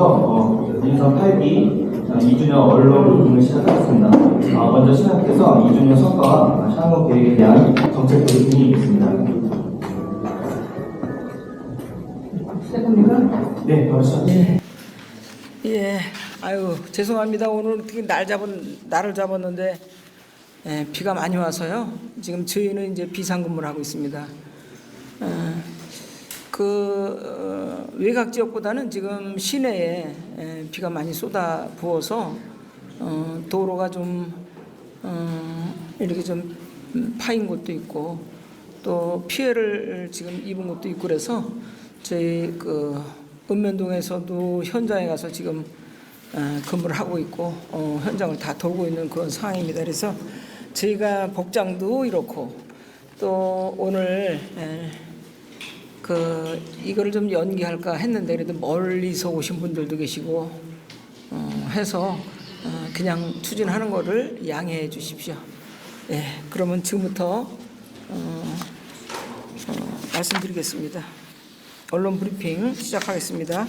지금부터 민선 8기 2주년 언론 브리핑을 시작하겠습니다. 먼저 시장님께서 2주년 성과와 향후 계획에 대한 정책 브리핑이 있습니다. 시작합니까? 네, 바로 시작합니다. 예, 아유 죄송합니다. 오늘 어떻게 날을 잡았는데 비가 많이 와서요. 지금 저희는 이제 비상근무를 하고 있습니다. 외곽 지역보다는 지금 시내에 비가 많이 쏟아 부어서 도로가 좀 이렇게 좀 파인 곳도 있고 또 피해를 지금 입은 곳도 있고 그래서 저희 읍면동에서도 현장에 가서 지금 근무를 하고 있고 현장을 다 돌고 있는 그런 상황입니다. 그래서 저희가 복장도 이렇고 또 오늘 이거를 좀 연기할까 했는데 그래도 멀리서 오신 분들도 계시고 해서 그냥 추진하는 거를 양해해 주십시오. 예, 그러면 지금부터 말씀드리겠습니다. 언론 브리핑 시작하겠습니다.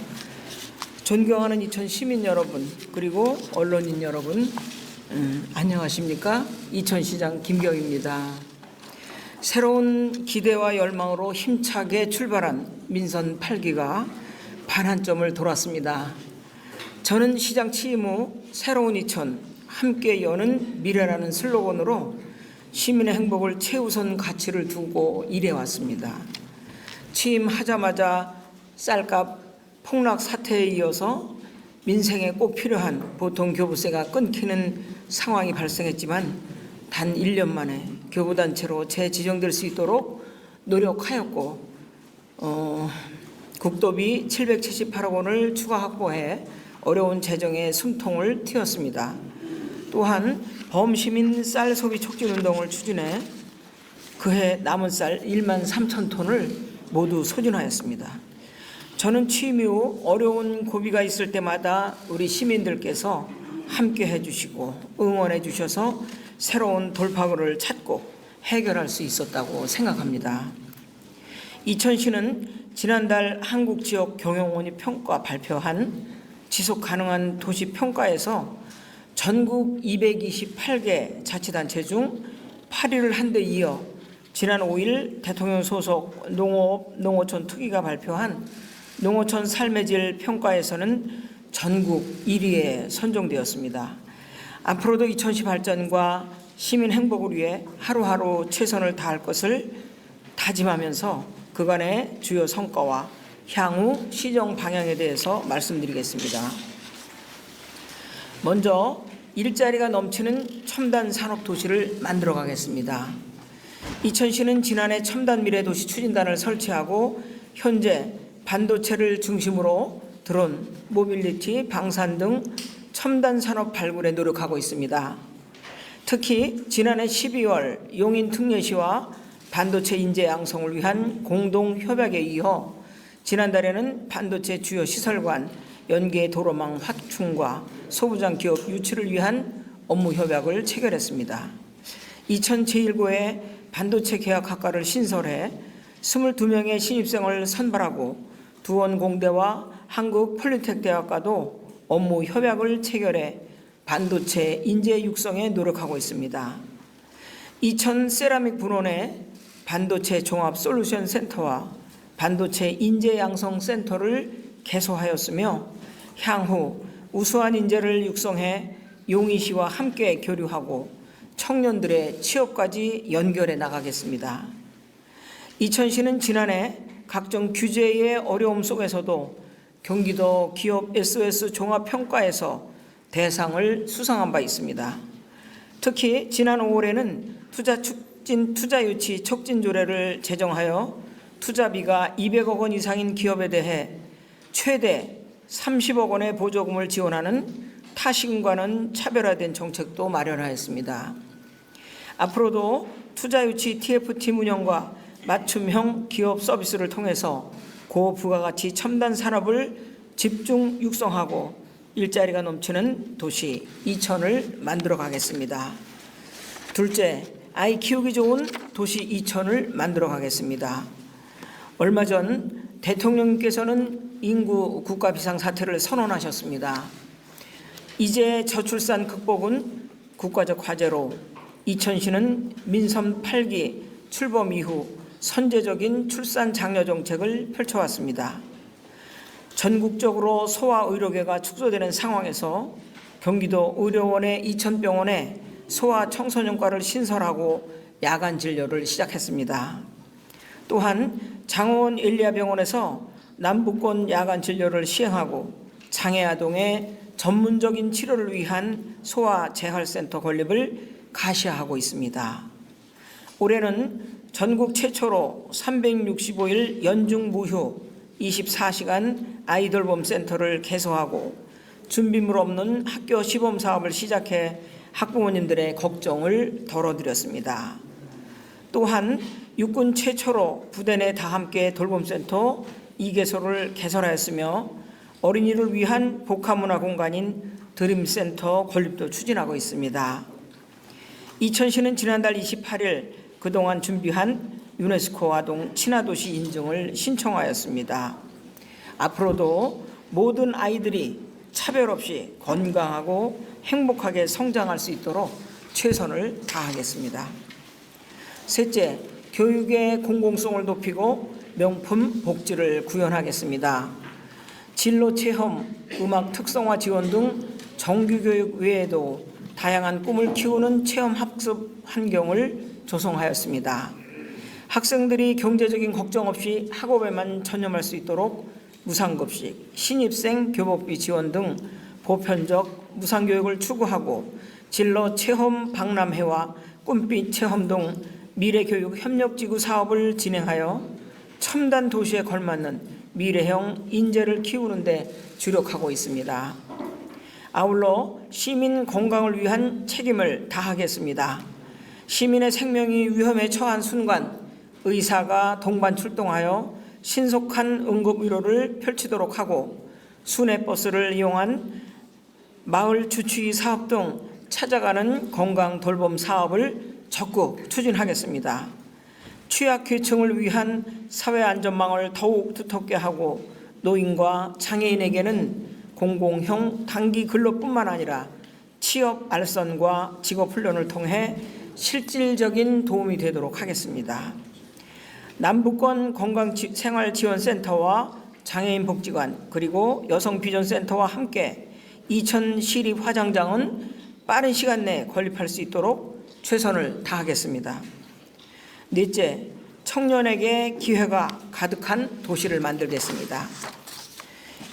존경하는 이천 시민 여러분 그리고 언론인 여러분 안녕하십니까? 이천시장 김경입니다. 새로운 기대와 열망으로 힘차게 출발한 민선 8기가 반환점을 돌았습니다. 저는 시장 취임 후 새로운 이천 함께 여는 미래라는 슬로건으로 시민의 행복을 최우선 가치를 두고 일해왔습니다. 취임하자마자 쌀값 폭락 사태에 이어서 민생에 꼭 필요한 보통교부세가 끊기는 상황이 발생했지만 단 1년 만에 교부단체로 재지정될 수 있도록 노력하였고 국도비 778억 원을 추가 확보해 어려운 재정에 숨통을 트였습니다. 또한 범시민 쌀 소비 촉진운동을 추진해 그해 남은 쌀 1만 3천 톤을 모두 소진하였습니다. 저는 취임 이후 어려운 고비가 있을 때마다 우리 시민들께서 함께 해주시고 응원해 주셔서 새로운 돌파구를 찾고 해결할 수 있었다고 생각합니다. 이천시는 지난달 한국지역경영원이 평가 발표한 지속가능한 도시평가에서 전국 228개 자치단체 중 8위를 한 데 이어 지난 5일 대통령 소속 농어업 농어촌 특위가 발표한 농어촌 삶의 질 평가에서는 전국 1위에 선정되었습니다. 앞으로도 이천시 발전과 시민 행복을 위해 하루하루 최선을 다할 것을 다짐하면서 그간의 주요 성과와 향후 시정 방향에 대해서 말씀드리겠습니다. 먼저 일자리가 넘치는 첨단 산업 도시를 만들어 가겠습니다. 이천시는 지난해 첨단 미래 도시 추진단을 설치하고 현재 반도체를 중심으로 드론, 모빌리티, 방산 등 첨단 산업 발굴에 노력하고 있습니다. 특히 지난해 12월 용인 특례시와 반도체 인재 양성을 위한 공동 협약에 이어 지난달에는 반도체 주요 시설관 연계 도로망 확충과 소부장 기업 유치를 위한 업무 협약을 체결했습니다. 이천 제1고의 반도체 계약학과를 신설해 22명의 신입생을 선발하고 두원공대와 한국폴리텍대학과도 업무 협약을 체결해 반도체 인재 육성에 노력하고 있습니다. 이천 세라믹 분원에 반도체 종합 솔루션 센터와 반도체 인재 양성 센터를 개소하였으며 향후 우수한 인재를 육성해 용인시와 함께 교류하고 청년들의 취업까지 연결해 나가겠습니다. 이천시는 지난해 각종 규제의 어려움 속에서도 경기도 기업 SOS 종합평가에서 대상을 수상한 바 있습니다. 특히 지난 5월에는 투자유치 촉진조례를 제정하여 투자비가 200억 원 이상인 기업에 대해 최대 30억 원의 보조금을 지원하는 타시금과는 차별화된 정책도 마련하였습니다. 앞으로도 투자유치 TF팀 운영과 맞춤형 기업 서비스를 통해서 고부가가치 첨단 산업을 집중 육성하고 일자리가 넘치는 도시 이천을 만들어 가겠습니다. 둘째, 아이 키우기 좋은 도시 이천을 만들어 가겠습니다. 얼마 전 대통령께서는 인구 국가 비상사태를 선언하셨습니다. 이제 저출산 극복은 국가적 과제로 이천시는 민선 8기 출범 이후 선제적인 출산 장려 정책을 펼쳐왔습니다. 전국적으로 소아 의료계가 축소되는 상황에서 경기도 의료원의 이천병원에 소아 청소년과를 신설하고 야간 진료를 시작했습니다. 또한 장호원 엘리야병원에서 남북권 야간 진료를 시행하고 장애아동의 전문적인 치료를 위한 소아 재활센터 건립을 가시화하고 있습니다. 올해는 전국 최초로 365일 연중 무휴 24시간 아이돌봄 센터를 개소하고 준비물 없는 학교 시범 사업을 시작해 학부모님들의 걱정을 덜어드렸습니다. 또한 육군 최초로 부대 내 다함께 돌봄센터 2개소를 개설하였으며 어린이를 위한 복합문화 공간인 드림센터 건립도 추진하고 있습니다. 이천시는 지난달 28일 그동안 준비한 유네스코 아동 친화도시 인증을 신청하였습니다. 앞으로도 모든 아이들이 차별 없이 건강하고 행복하게 성장할 수 있도록 최선을 다하겠습니다. 셋째, 교육의 공공성을 높이고 명품 복지를 구현하겠습니다. 진로 체험, 음악 특성화 지원 등 정규교육 외에도 다양한 꿈을 키우는 체험 학습 환경을 조성하였습니다. 학생들이 경제적인 걱정 없이 학업에만 전념할 수 있도록 무상급식, 신입생 교복비 지원 등 보편적 무상교육을 추구하고 진로 체험 박람회와 꿈빛 체험 등 미래교육 협력지구 사업을 진행하여 첨단 도시에 걸맞는 미래형 인재를 키우는 데 주력하고 있습니다. 아울러 시민 건강을 위한 책임을 다하겠습니다. 시민의 생명이 위험에 처한 순간 의사가 동반 출동하여 신속한 응급의료를 펼치도록 하고 순회버스를 이용한 마을 주치의 사업 등 찾아가는 건강 돌봄 사업을 적극 추진하겠습니다. 취약계층을 위한 사회안전망을 더욱 두텁게 하고 노인과 장애인에게는 공공형 단기 근로뿐만 아니라 취업 알선과 직업훈련을 통해 실질적인 도움이 되도록 하겠습니다. 남북권 건강생활지원센터와 장애인복지관 그리고 여성비전센터와 함께 이천시립화장장은 빠른 시간 내에 건립할 수 있도록 최선을 다하겠습니다. 넷째, 청년에게 기회가 가득한 도시를 만들겠습니다.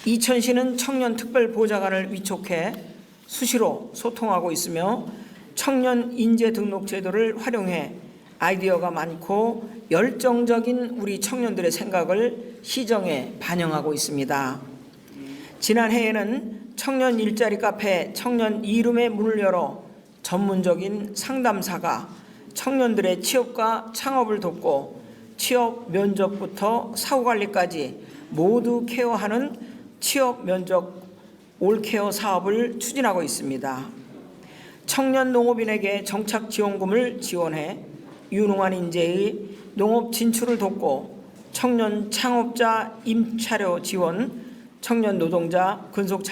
이천시는 청년특별보좌관을 위촉해 수시로 소통하고 있으며 청년 인재 등록 제도를 활용해 아이디어가 많고 열정적인 우리 청년들의 생각을 시정에 반영하고 있습니다. 지난해에는 청년 일자리 카페 청년 이룸의 문을 열어 전문적인 상담사가 청년들의 취업과 창업을 돕고 취업 면접부터 사후관리까지 모두 케어하는 취업 면접 올케어 사업을 추진하고 있습니다. 청년 농업인에게 정착 지원금을 지원해 유능한 인재의 농업 진출을 돕고 청년 창업자 임차료 지원, 청년 노동자 근속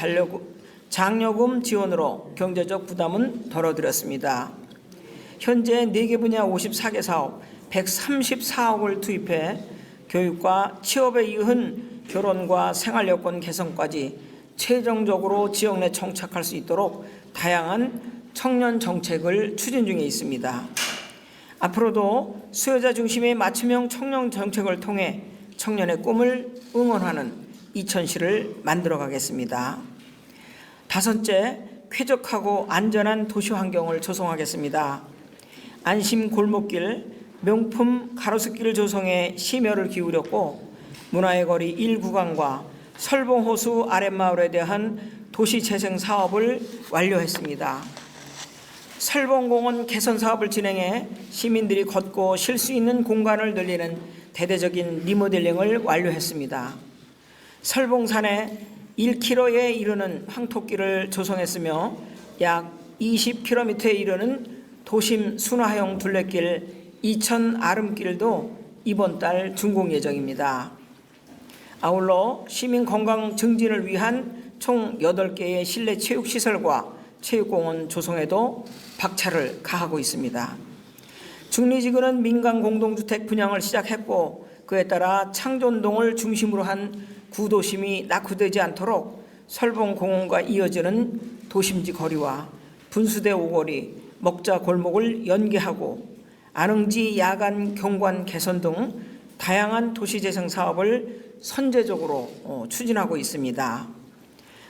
장려금 지원으로 경제적 부담은 덜어드렸습니다. 현재 4개 분야 54개 사업 134억을 투입해 교육과 취업에 이은 결혼과 생활여건 개선까지 최종적으로 지역 내 정착할 수 있도록 다양한 청년 정책을 추진 중에 있습니다. 앞으로도 수요자 중심의 맞춤형 청년 정책을 통해 청년의 꿈을 응원하는 이천시를 만들어 가겠습니다. 다섯째, 쾌적하고 안전한 도시 환경을 조성하겠습니다. 안심 골목길, 명품 가로수길을 조성해 심혈을 기울였고 문화의 거리 1구간과 설봉호수 아랫마을에 대한 도시재생 사업을 완료했습니다. 설봉공원 개선 사업을 진행해 시민들이 걷고 쉴 수 있는 공간을 늘리는 대대적인 리모델링을 완료했습니다. 설봉산에 1km에 이르는 황토길을 조성했으며 약 20km에 이르는 도심 순화형 둘레길 2000 아름길도 이번 달 준공 예정입니다. 아울러 시민 건강 증진을 위한 총 8개의 실내 체육시설과 체육공원 조성에도 박차를 가하고 있습니다. 중리지구는 민간 공동주택 분양을 시작했고 그에 따라 창존동을 중심으로 한 구도심이 낙후되지 않도록 설봉공원과 이어지는 도심지 거리와 분수대 오거리, 먹자 골목을 연계하고 안흥지 야간 경관 개선 등 다양한 도시재생 사업을 선제적으로 추진하고 있습니다.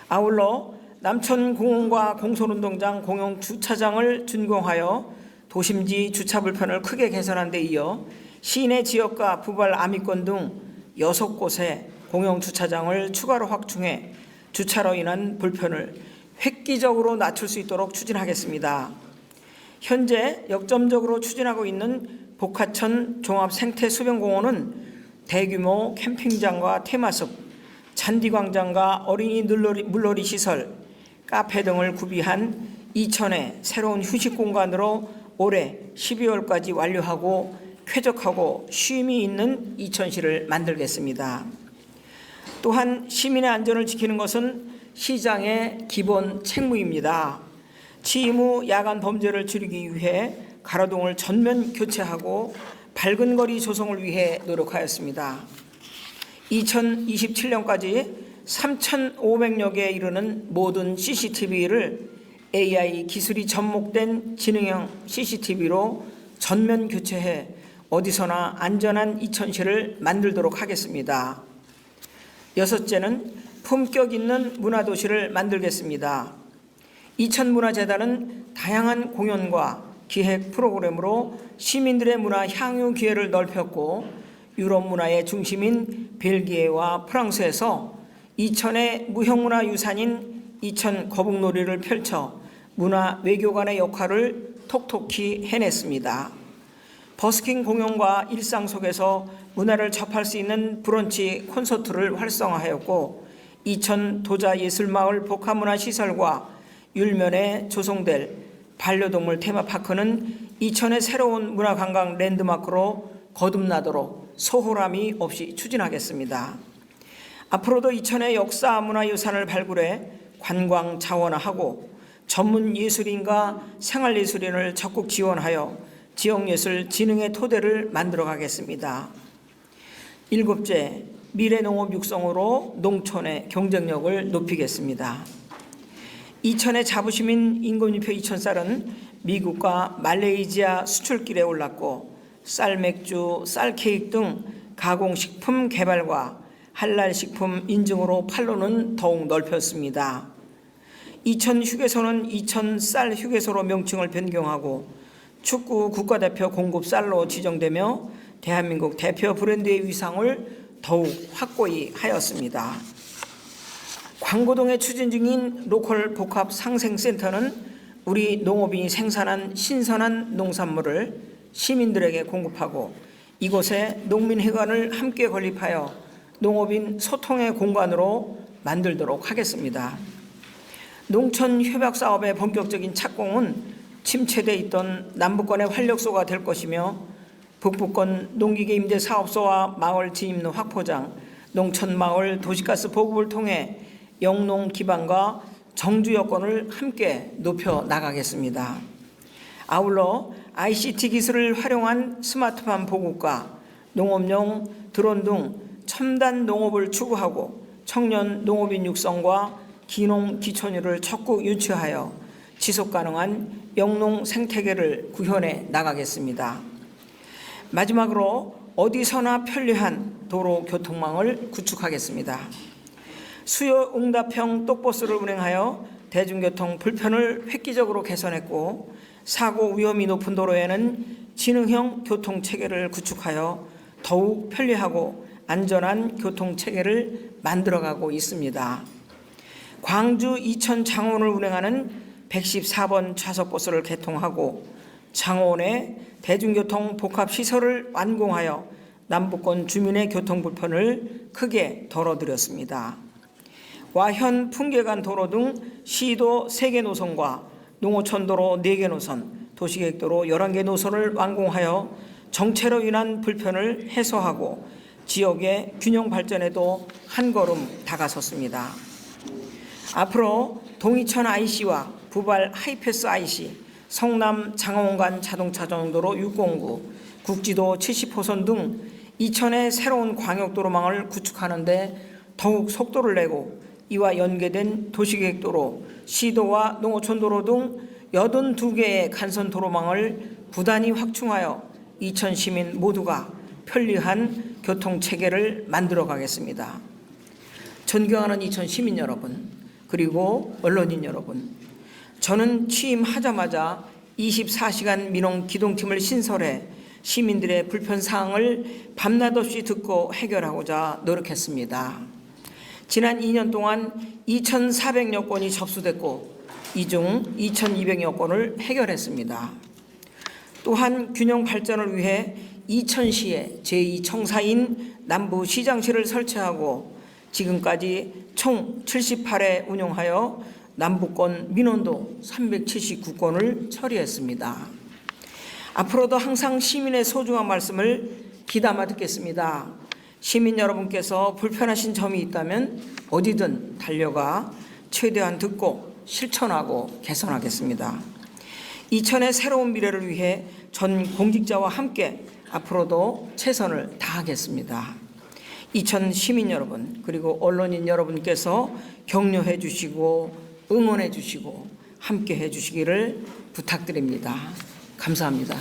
아울러 남천공원과 공설운동장 공용주차장을 준공하여 도심지 주차 불편을 크게 개선한 데 이어 시내 지역과 부발 아미권 등 6곳에 공용주차장을 추가로 확충해 주차로 인한 불편을 획기적으로 낮출 수 있도록 추진하겠습니다. 현재 역점적으로 추진하고 있는 복하천 종합생태수변공원은 대규모 캠핑장과 테마숲, 잔디광장과 어린이 물놀이 시설, 카페 등을 구비한 이천의 새로운 휴식 공간으로 올해 12월까지 완료하고 쾌적하고 쉼이 있는 이천시를 만들겠습니다. 또한 시민의 안전을 지키는 것은 시장의 기본 책무입니다. 취임 후 야간 범죄를 줄이기 위해 가로등을 전면 교체하고 밝은 거리 조성을 위해 노력하였습니다. 2027년까지 3,500여 개에 이르는 모든 CCTV를 AI 기술이 접목된 지능형 CCTV로 전면 교체해 어디서나 안전한 이천시를 만들도록 하겠습니다. 6째는 품격 있는 문화도시를 만들겠습니다. 이천문화재단은 다양한 공연과 기획 프로그램으로 시민들의 문화 향유 기회를 넓혔고 유럽 문화의 중심인 벨기에와 프랑스에서 이천의 무형문화유산인 이천 거북놀이를 펼쳐 문화 외교관의 역할을 톡톡히 해냈습니다. 버스킹 공연과 일상 속에서 문화를 접할 수 있는 브런치 콘서트를 활성화하였고 이천 도자예술마을 복합문화시설과 율면에 조성될 반려동물 테마파크는 이천의 새로운 문화관광 랜드마크로 거듭나도록 소홀함이 없이 추진하겠습니다. 앞으로도 이천의 역사 문화유산을 발굴해 관광 자원화하고 전문 예술인과 생활예술인을 적극 지원하여 지역예술 진흥의 토대를 만들어가겠습니다. 7째, 미래농업 육성으로 농촌의 경쟁력을 높이겠습니다. 이천의 자부심인 임금님표 이천쌀은 미국과 말레이시아 수출길에 올랐고 쌀맥주, 쌀케이크 등 가공식품 개발과 할랄식품 인증으로 판로는 더욱 넓혔습니다. 이천 휴게소는 이천 쌀 휴게소로 명칭을 변경하고 축구 국가대표 공급 쌀로 지정되며 대한민국 대표 브랜드의 위상을 더욱 확고히 하였습니다. 광고동에 추진 중인 로컬 복합 상생센터는 우리 농업인이 생산한 신선한 농산물을 시민들에게 공급하고 이곳에 농민회관을 함께 건립하여 농업인 소통의 공간으로 만들도록 하겠습니다. 농촌 협약 사업의 본격적인 착공은 침체돼 있던 남북권의 활력소가 될 것이며 북부권 농기계 임대 사업소와 마을 진입로 확포장, 농촌마을 도시가스 보급을 통해 영농 기반과 정주 여건을 함께 높여 나가겠습니다. 아울러 ICT 기술을 활용한 스마트팜 보급과 농업용 드론 등 첨단 농업을 추구하고 청년 농업인 육성과 기농 기촌율을 적극 유치하여 지속가능한 영농 생태계를 구현해 나가겠습니다. 마지막으로 어디서나 편리한 도로 교통망을 구축하겠습니다. 수요 응답형 똑버스를 운행하여 대중교통 불편을 획기적으로 개선했고 사고 위험이 높은 도로에는 지능형 교통체계를 구축하여 더욱 편리하고 안전한 교통체계를 만들어가고 있습니다. 광주 이천 장원을 운행하는 114번 좌석버스를 개통하고 장원에 대중교통 복합시설을 완공하여 남북권 주민의 교통 불편을 크게 덜어드렸습니다. 와현 풍계간 도로 등 시도 3개 노선과 농어촌도로 4개 노선, 도시계획도로 11개 노선을 완공하여 정체로 인한 불편을 해소하고 지역의 균형 발전에도 한 걸음 다가섰습니다. 앞으로 동이천 IC와 부발 하이패스 IC, 성남 장원간 자동차 정도로 609, 국지도 70호선 등 이천의 새로운 광역도로망을 구축하는 데 더욱 속도를 내고 이와 연계된 도시계획도로, 시도와 농어촌도로 등 82개의 간선도로망을 부단히 확충하여 이천 시민 모두가 편리한 교통체계를 만들어 가겠습니다. 존경하는 이천 시민 여러분, 그리고 언론인 여러분, 저는 취임하자마자 24시간 민원 기동팀을 신설해 시민들의 불편사항을 밤낮없이 듣고 해결하고자 노력했습니다. 지난 2년 동안 2,400여 건이 접수됐고 이 중 2,200여 건을 해결했습니다. 또한 균형 발전을 위해 이천시에 제2청사인 남부시장실을 설치하고 지금까지 총 78회 운영하여 남부권 민원도 379건을 처리했습니다. 앞으로도 항상 시민의 소중한 말씀을 귀담아 듣겠습니다. 시민 여러분께서 불편하신 점이 있다면 어디든 달려가 최대한 듣고 실천하고 개선하겠습니다. 이천의 새로운 미래를 위해 전 공직자와 함께 앞으로도 최선을 다하겠습니다. 이천 시민 여러분, 그리고 언론인 여러분께서 격려해 주시고 응원해 주시고 함께 해 주시기를 부탁드립니다. 감사합니다.